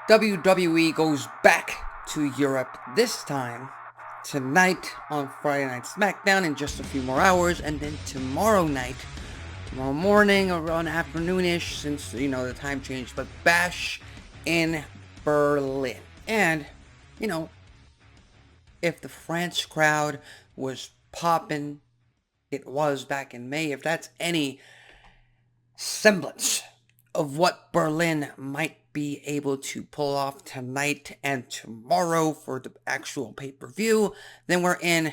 WWE goes back to Europe, this time tonight on Friday Night SmackDown in just a few more hours, and then tomorrow morning, around afternoonish, since, the time changed, but Bash in Berlin. And, you know, if the French crowd was popping, it was back in May, if that's any semblance of what Berlin might be able to pull off tonight and tomorrow for the actual pay-per-view, then we're in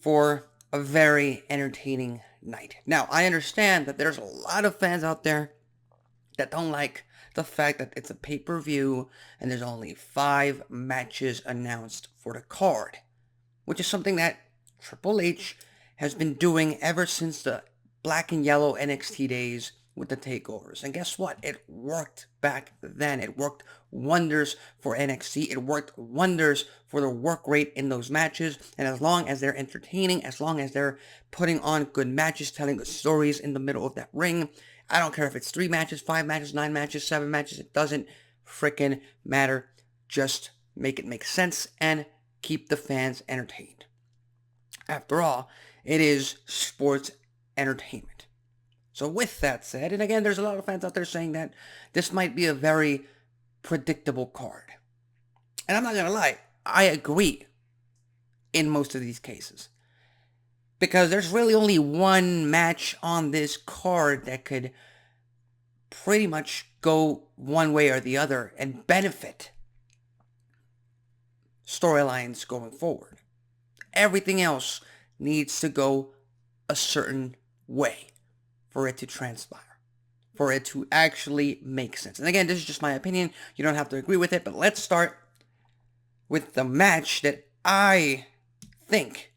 for a very entertaining night. Now, I understand that there's a lot of fans out there that don't like the fact that it's a pay-per-view and there's only 5 matches announced for the card, which is something that Triple H has been doing ever since the black and yellow NXT days with the takeovers. And guess what? It worked back then. It worked wonders for NXT. It worked wonders for the work rate in those matches. And as long as they're entertaining, as long as they're putting on good matches, telling good stories in the middle of that ring, I don't care if it's 3 matches, 5 matches, 9 matches, 7 matches. It doesn't freaking matter. Just make it make sense and keep the fans entertained. After all, it is sports entertainment. So with that said, and again, there's a lot of fans out there saying that this might be a very predictable card. And I'm not going to lie, I agree in most of these cases. Because there's really only one match on this card that could pretty much go one way or the other and benefit storylines going forward. Everything else needs to go a certain way for it to transpire, for it to actually make sense. And again, this is just my opinion. You don't have to agree with it, but let's start with the match that I think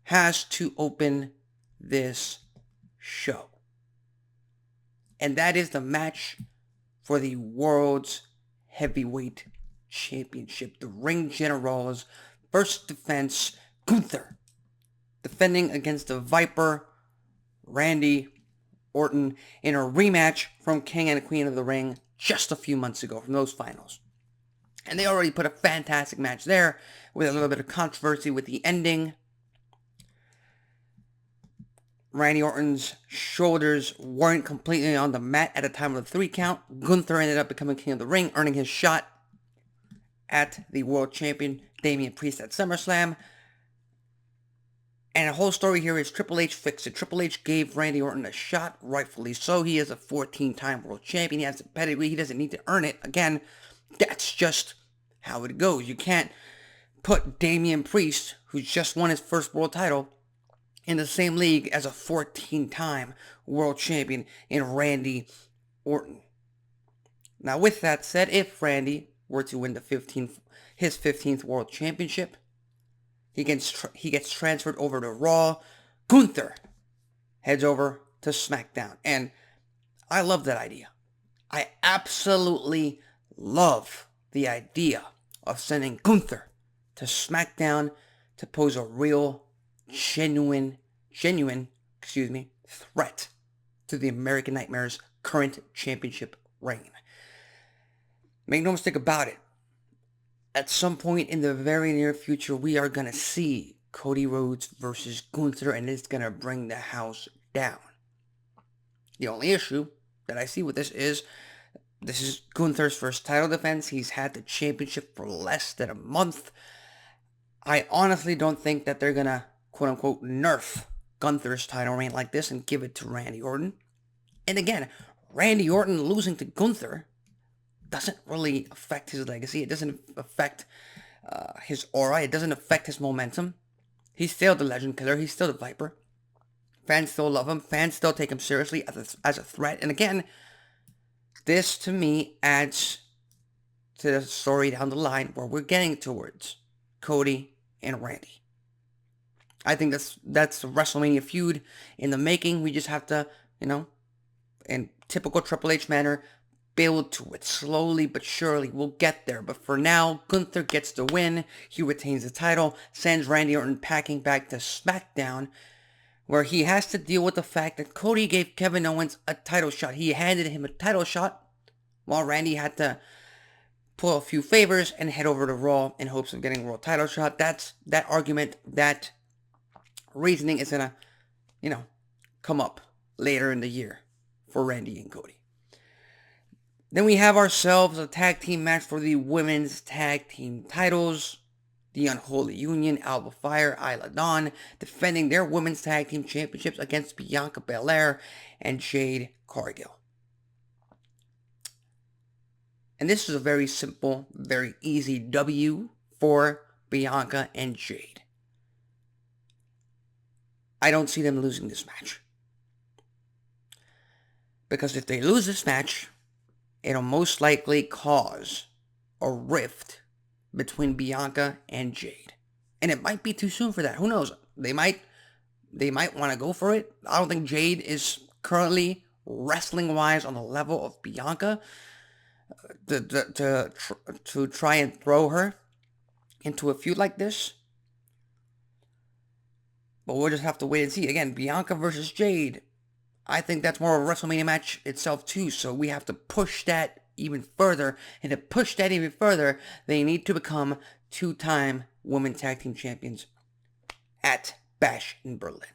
has to open this show. And that is the match for the World's Heavyweight Championship. The Ring General's first defense, Gunther, defending against the Viper, Randy Orton, in a rematch from King and Queen of the Ring just a few months ago from those finals. And they already put a fantastic match there with a little bit of controversy with the ending. Randy Orton's shoulders weren't completely on the mat at the time of the 3 count. Gunther ended up becoming King of the Ring, earning his shot at the World Champion Damian Priest at SummerSlam. And the whole story here is Triple H fixed it. Triple H gave Randy Orton a shot, rightfully so. He is a 14-time world champion. He has a pedigree. He doesn't need to earn it. Again, that's just how it goes. You can't put Damian Priest, who just won his first world title, in the same league as a 14-time world champion in Randy Orton. Now, with that said, if Randy were to win his 15th world championship, he gets transferred over to Raw. Gunther heads over to SmackDown. And I love that idea. I absolutely love the idea of sending Gunther to SmackDown to pose a real, genuine threat to the American Nightmare's current championship reign. Make no mistake about it. At some point in the very near future, we are going to see Cody Rhodes versus Gunther, and it's going to bring the house down. The only issue that I see with this is Gunther's first title defense. He's had the championship for less than a month. I honestly don't think that they're going to, quote-unquote, nerf Gunther's title reign like this and give it to Randy Orton. And again, Randy Orton losing to Gunther doesn't really affect his legacy. It doesn't affect his aura. It doesn't affect his momentum. He's still the legend killer. He's still the Viper. Fans still love him. Fans still take him seriously as a threat. And again, this to me adds to the story down the line where we're getting towards Cody and Randy. I think that's a WrestleMania feud in the making. We just have to, in typical Triple H manner, build to it slowly but surely. We'll get there, but for now, Gunther gets the win. He retains the title, sends Randy Orton packing back to SmackDown, where he has to deal with the fact that Cody gave Kevin Owens a title shot. He handed him a title shot, while Randy had to pull a few favors and head over to Raw in hopes of getting a world title shot. That argument, that reasoning is gonna, come up later in the year for Randy and Cody. Then we have ourselves a tag team match for the women's tag team titles. The Unholy Union, Alba Fire, Isla Dawn, defending their women's tag team championships against Bianca Belair and Jade Cargill. And this is a very simple, very easy W for Bianca and Jade. I don't see them losing this match. Because if they lose this match, it'll most likely cause a rift between Bianca and Jade. And it might be too soon for that. Who knows? They might want to go for it. I don't think Jade is currently wrestling-wise on the level of Bianca to try and throw her into a feud like this. But we'll just have to wait and see. Again, Bianca versus Jade. I think that's more of a WrestleMania match itself too. So we have to push that even further. And to push that even further, they need to become 2-time women tag team champions at Bash in Berlin.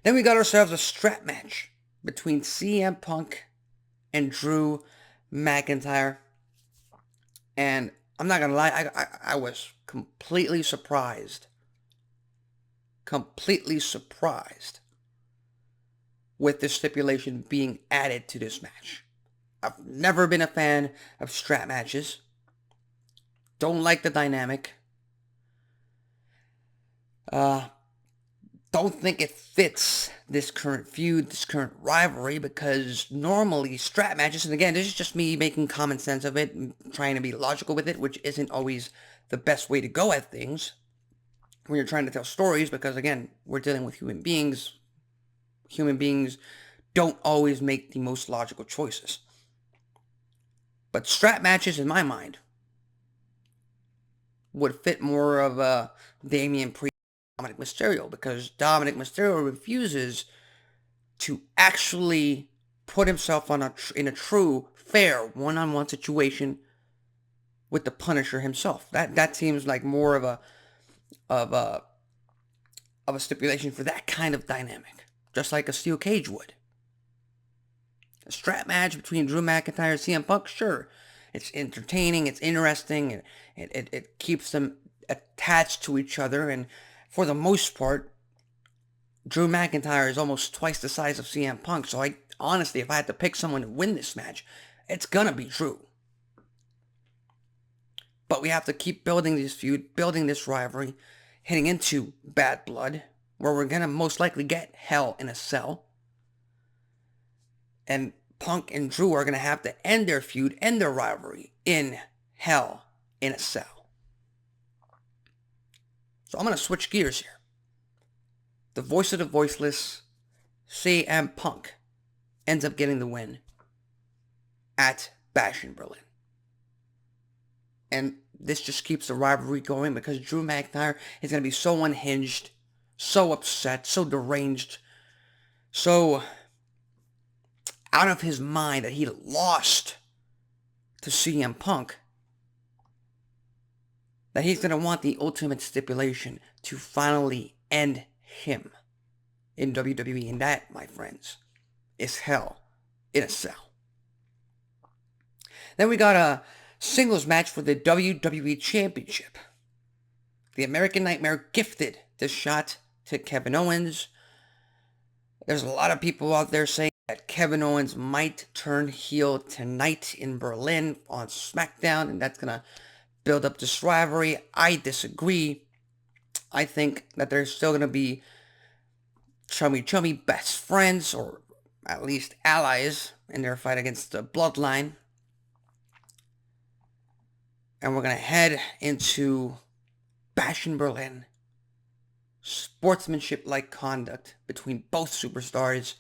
Then we got ourselves a strap match between CM Punk and Drew McIntyre. And I'm not going to lie, I was completely surprised with this stipulation being added to this match. I've never been a fan of strap matches. Don't like the dynamic. Don't think it fits this current feud, this current rivalry, because normally strap matches, and again, this is just me making common sense of it and trying to be logical with it, which isn't always the best way to go at things when you're trying to tell stories, because again, we're dealing with human beings. Human beings don't always make the most logical choices. But strap matches, in my mind, would fit more of a Damian Priest, Dominic Mysterio, because Dominic Mysterio refuses to actually put himself in a true, fair, one-on-one situation with the Punisher himself. That seems like more of a stipulation for that kind of dynamic, just like a steel cage would. A strap match between Drew McIntyre and CM Punk, sure, it's entertaining, it's interesting, and it keeps them attached to each other, and for the most part, Drew McIntyre is almost twice the size of CM Punk, so honestly, if I had to pick someone to win this match, it's gonna be Drew. But we have to keep building this feud, building this rivalry, heading into Bad Blood, where we're gonna most likely get Hell in a Cell. And Punk and Drew are going to have to end their feud, end their rivalry in Hell in a Cell. So I'm going to switch gears here. The voice of the voiceless, CM Punk, ends up getting the win at Bash in Berlin. And this just keeps the rivalry going because Drew McIntyre is going to be so unhinged, so upset, so deranged, so out of his mind that he lost to CM Punk, that he's going to want the ultimate stipulation to finally end him in WWE. And that, my friends, is Hell in a Cell. Then we got a singles match for the WWE Championship. The American Nightmare gifted this shot to Kevin Owens. There's a lot of people out there saying that Kevin Owens might turn heel tonight in Berlin on SmackDown, and that's going to build up this rivalry. I disagree. I think that they're still going to be chummy best friends, or at least allies, in their fight against the Bloodline. And we're going to head into Bash in Berlin. Sportsmanship-like conduct between both superstars.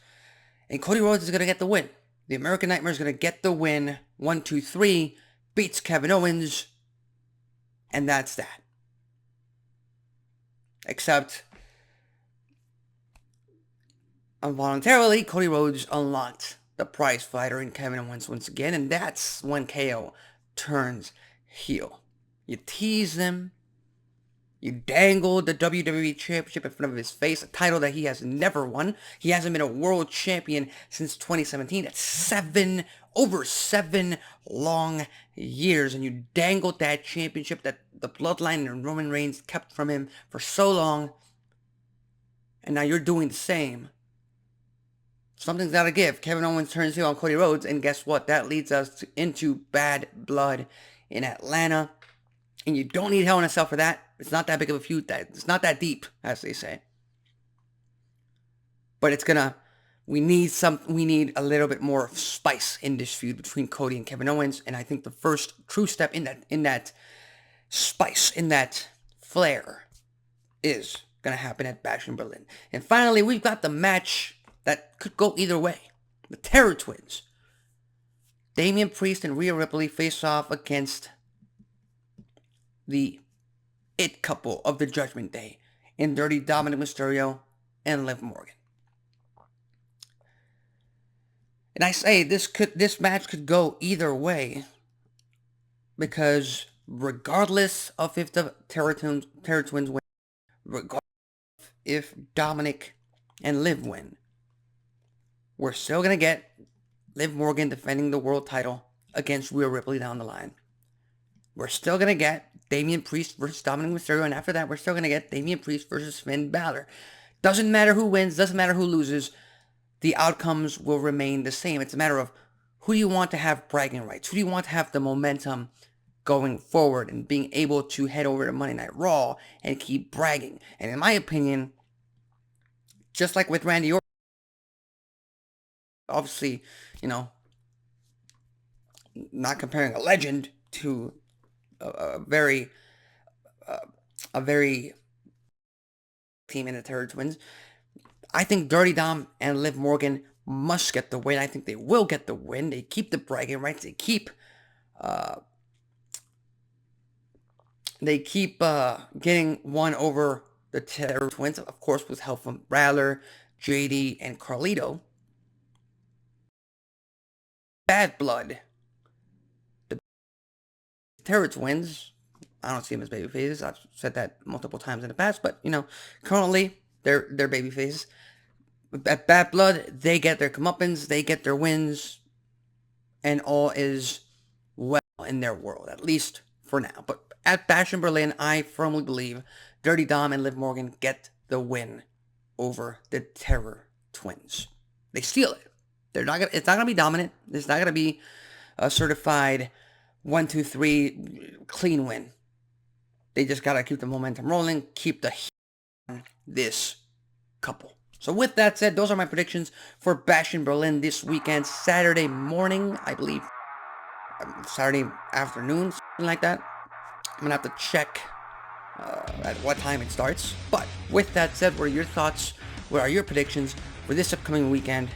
And Cody Rhodes is going to get the win. The American Nightmare is going to get the win. 1, 2, 3. Beats Kevin Owens. And that's that. Except, involuntarily, Cody Rhodes unlocked the prize fighter in Kevin Owens once again. And that's when KO turns heel. You tease them. You dangle the WWE Championship in front of his face, a title that he has never won. He hasn't been a world champion since 2017. That's over 7 long years. And you dangled that championship that the Bloodline and Roman Reigns kept from him for so long. And now you're doing the same. Something's got to give. Kevin Owens turns heel on Cody Rhodes, and guess what? That leads us into Bad Blood in Atlanta. And you don't need Hell in a Cell for that. It's not that big of a feud. It's not that deep, as they say. But it's gonna. We need a little bit more spice in this feud between Cody and Kevin Owens. And I think the first true step in that spice, in that flair, is gonna happen at Bash in Berlin. And finally, we've got the match that could go either way. The Terror Twins. Damian Priest and Rhea Ripley face off against the It couple of the Judgment Day in Dirty Dominic Mysterio and Liv Morgan. And I say this match could go either way, because regardless of if the Terror Twins win, regardless if Dominic and Liv win, we're still going to get Liv Morgan defending the world title against Rhea Ripley down the line. We're still going to get Damian Priest versus Dominic Mysterio, and after that, we're still going to get Damian Priest versus Finn Balor. Doesn't matter who wins, doesn't matter who loses, the outcomes will remain the same. It's a matter of who do you want to have bragging rights? Who do you want to have the momentum going forward and being able to head over to Monday Night Raw and keep bragging? And in my opinion, just like with Randy Orton, obviously, not comparing a legend to a very team in the Terror Twins. I think Dirty Dom and Liv Morgan must get the win. I think they will get the win. They keep the bragging rights. They keep getting one over the Terror Twins, of course, with help from Balor, JD, and Carlito. Bad Blood. The Terror Twins, I don't see them as babyfaces. I've said that multiple times in the past, but, currently, they're babyfaces. At Bad Blood, they get their comeuppance, they get their wins, and all is well in their world, at least for now. But at Bash in Berlin, I firmly believe Dirty Dom and Liv Morgan get the win over the Terror Twins. They steal it. It's not gonna be dominant. It's not gonna be a certified 1-2-3 clean win. They just gotta keep the momentum rolling, keep the heat on this couple. So with that said, those are my predictions for Bash in Berlin this weekend, Saturday morning, I believe, Saturday afternoon, something like that. I'm gonna have to check at what time it starts. But with that said, what are your thoughts? What are your predictions for this upcoming weekend?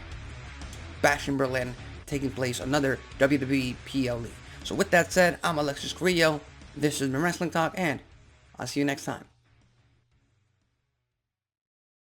Bash in Berlin, taking place another WWE PLE. So with that said, I'm Alexis Carrillo. This has been Wrestling Talk, and I'll see you next time.